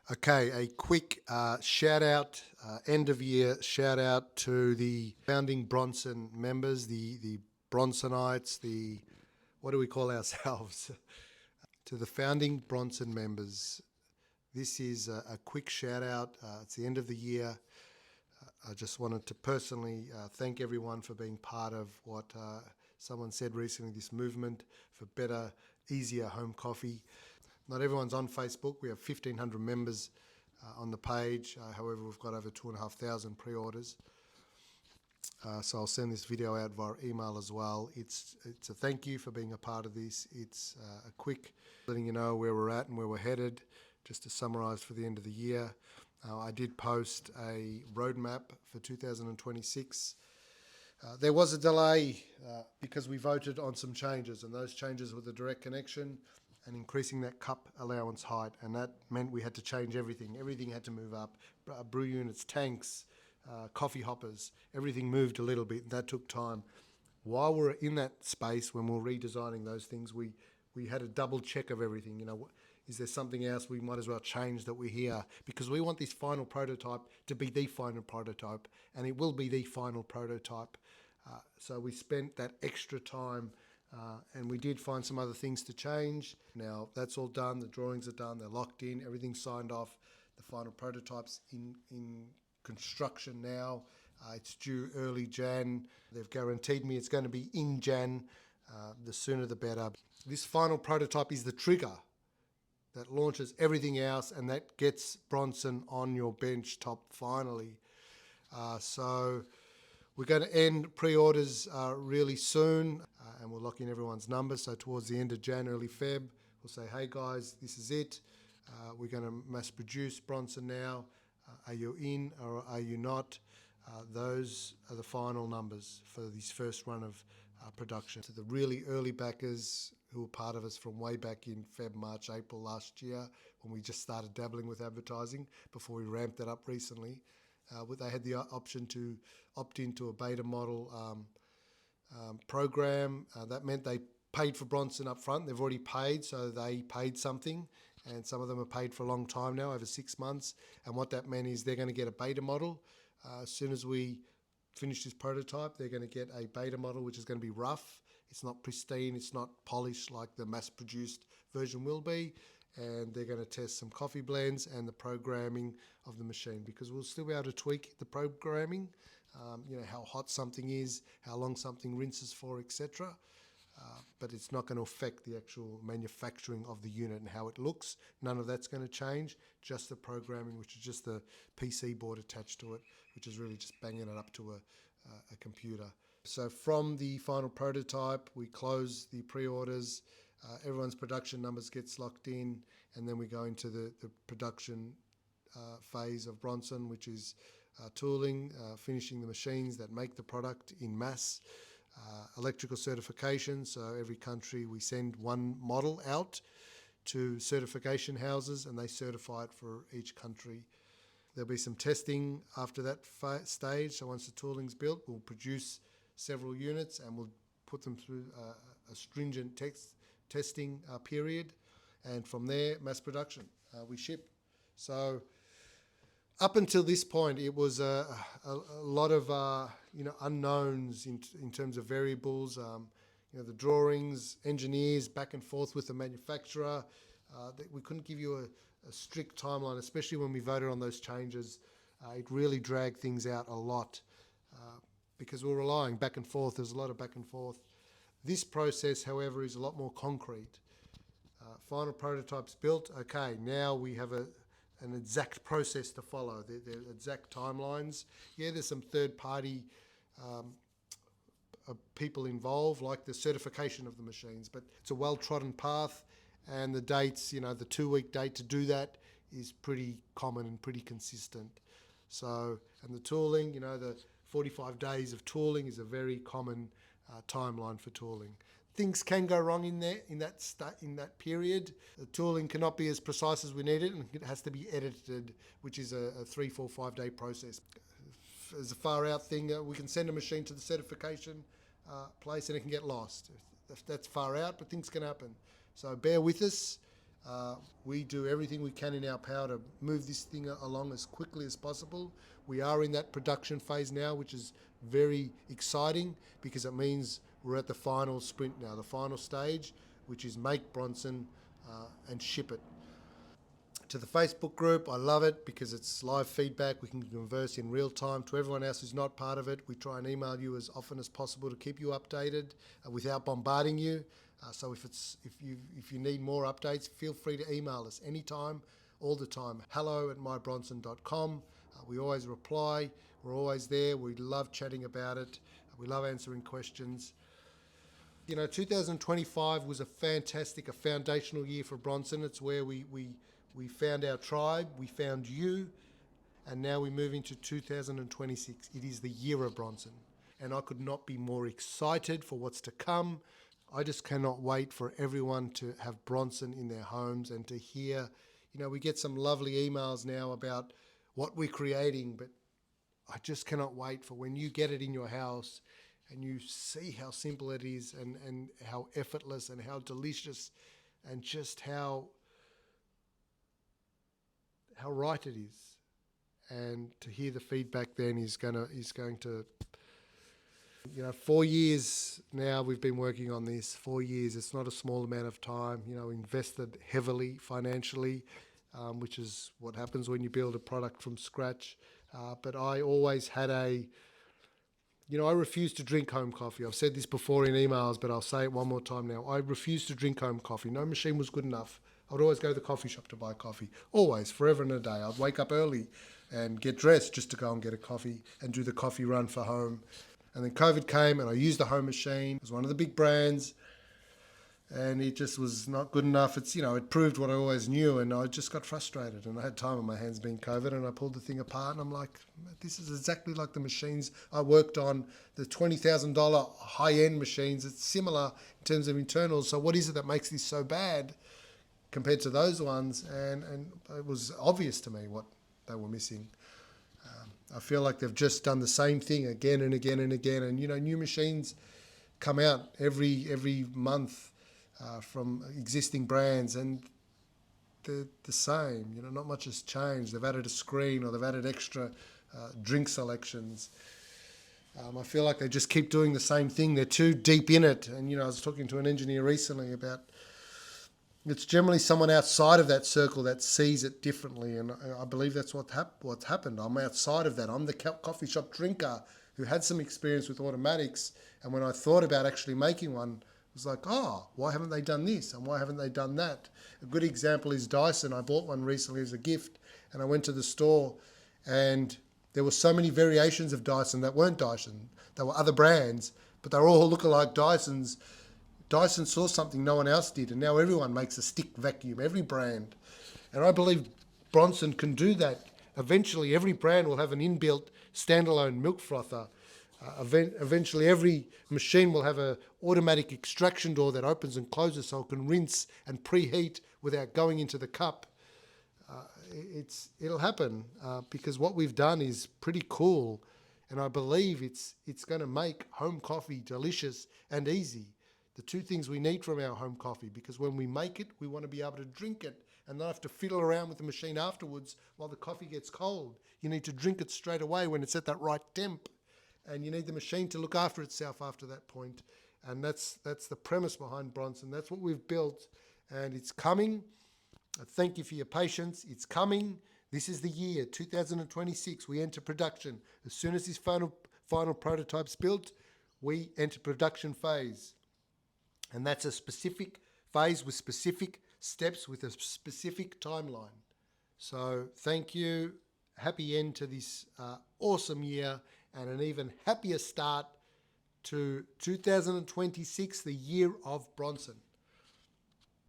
Okay, a quick shout out, end of year shout out to the founding Bronson members, the Bronsonites, what do we call ourselves? To the founding Bronson members. This is a quick shout out. It's the end of the year. I just wanted to personally thank everyone for being part of what someone said recently, this movement for better, easier home coffee. Not everyone's on Facebook. We have 1,500 members on the page. However, we've got over 2,500 pre-orders. So I'll send this video out via email as well. It's a thank you for being a part of this. It's a quick letting you know where we're at and where we're headed, just to summarise for the end of the year. I did post a roadmap for 2026. There was a delay because we voted on some changes, and those changes were the direct connection and increasing that cup allowance height, and that meant we had to change everything. Everything had to move up. Brew units, tanks, coffee hoppers, everything moved a little bit, and that took time. While we're in that space, when we're redesigning those things, we had a double check of everything. Is there something else we might as well change that we're here? Because we want this final prototype to be the final prototype, and it will be the final prototype. So we spent that extra time, and we did find some other things to change. Now that's all done. The drawings are done. They're locked in. Everything's signed off. The final prototype's in construction now. It's due early Jan. They've guaranteed me it's going to be in Jan. The sooner the better. This final prototype is the trigger that launches everything else, and that gets Bronson on your bench top finally. So we're going to end pre-orders really soon, and we'll lock in everyone's numbers. So towards the end of Jan, early Feb, we'll say, hey guys, this is it. We're going to mass produce Bronson now. Are you in or are you not? Those are the final numbers for this first run of production. To the really early backers who were part of us from way back in Feb, March, April last year, when we just started dabbling with advertising before we ramped that up recently. They had the option to opt into a beta model program. That meant they paid for Bronson up front. They've already paid, so they paid something, and some of them are paid for a long time now, over 6 months. And what that meant is they're going to get a beta model. As soon as we finish this prototype, they're going to get a beta model, which is going to be rough. It's not pristine. It's not polished like the mass-produced version will be. And they're going to test some coffee blends and the programming of the machine, because we'll still be able to tweak the programming, how hot something is, how long something rinses for, etc. But it's not going to affect the actual manufacturing of the unit and how it looks. None of that's going to change, just the programming, which is just the PC board attached to it, which is really just banging it up to a computer. So from the final prototype, we close the pre-orders, everyone's production numbers gets locked in, and then we go into the production phase of Bronson, which is tooling, finishing the machines that make the product in mass, electrical certification. So every country we send one model out to certification houses, and they certify it for each country. There'll be some testing after that stage. So once the tooling's built, we'll produce several units and we'll put them through a stringent testing period, and from there, mass production. We ship. So up until this point, it was a lot of unknowns in terms of variables. The drawings, engineers back and forth with the manufacturer. We couldn't give you a strict timeline, especially when we voted on those changes. It really dragged things out a lot because we're relying back and forth. There's a lot of back and forth. This process, however, is a lot more concrete. Final prototype's built. Okay, now we have an exact process to follow. They're exact timelines. Yeah, there's some third-party people involved, like the certification of the machines, but it's a well-trodden path, and the dates, the 2-week date to do that is pretty common and pretty consistent. So, and the tooling, the 45 days of tooling is a very common timeline for tooling. Things can go wrong in that period. The tooling cannot be as precise as we need it, and it has to be edited, which is a 3, 4, 5 day process. As a far out thing, we can send a machine to the certification place and it can get lost. If that's far out, but things can happen. So bear with us. We do everything we can in our power to move this thing along as quickly as possible. We are in that production phase now, which is very exciting because it means we're at the final sprint now, the final stage, which is make Bronson and ship it. To the Facebook group, I love it because it's live feedback. We can converse in real time. To everyone else who's not part of it, we try and email you as often as possible to keep you updated without bombarding you. So if you need more updates, feel free to email us anytime, all the time. hello@mybronson.com. We always reply. We're always there. We love chatting about it. We love answering questions. 2025 was a foundational year for Bronson. It's where we found our tribe, we found you, and now we move into 2026. It is the year of Bronson, and I could not be more excited for what's to come. I just cannot wait for everyone to have Bronson in their homes and to hear, we get some lovely emails now about what we're creating, but I just cannot wait for when you get it in your house and you see how simple it is and how effortless and how delicious and just how right it is, and to hear the feedback then is going to 4 years now we've been working on this. 4 years, it's not a small amount of time. Invested heavily financially, which is what happens when you build a product from scratch. But I always had I refuse to drink home coffee. I've said this before in emails, but I'll say it one more time now. I refuse to drink home coffee. No machine was good enough. I would always go to the coffee shop to buy coffee. Always, forever and a day. I'd wake up early and get dressed just to go and get a coffee and do the coffee run for home. And then COVID came and I used the home machine. It was one of the big brands and it just was not good enough. It proved what I always knew, and I just got frustrated, and I had time on my hands being COVID, and I pulled the thing apart and I'm like, this is exactly like the machines I worked on, the $20,000 high-end machines. It's similar in terms of internals. So what is it that makes this so bad compared to those ones? And it was obvious to me what they were missing. I feel like they've just done the same thing again and again and again. And, new machines come out every month from existing brands, and they're the same. Not much has changed. They've added a screen or they've added extra drink selections. I feel like they just keep doing the same thing. They're too deep in it. And, I was talking to an engineer recently about it's generally someone outside of that circle that sees it differently. And I believe that's what's happened. I'm outside of that. I'm the coffee shop drinker who had some experience with automatics. And when I thought about actually making one, it was like, why haven't they done this? And why haven't they done that? A good example is Dyson. I bought one recently as a gift, and I went to the store and there were so many variations of Dyson that weren't Dyson. They were other brands, but they were all lookalike Dysons. Dyson saw something no one else did, and now everyone makes a stick vacuum, every brand. And I believe Bronson can do that. Eventually, every brand will have an inbuilt standalone milk frother. Eventually, every machine will have an automatic extraction door that opens and closes so it can rinse and preheat without going into the cup. It'll happen because what we've done is pretty cool, and I believe it's going to make home coffee delicious and easy. The two things we need from our home coffee, because when we make it, we want to be able to drink it and not have to fiddle around with the machine afterwards while the coffee gets cold. You need to drink it straight away when it's at that right temp. And you need the machine to look after itself after that point. And that's the premise behind Bronson. That's what we've built, and it's coming. Thank you for your patience. It's coming. This is the year, 2026. We enter production. As soon as this final prototype's built, we enter production phase. And that's a specific phase with specific steps with a specific timeline. So thank you. Happy end to this awesome year, and an even happier start to 2026, the year of Bronson.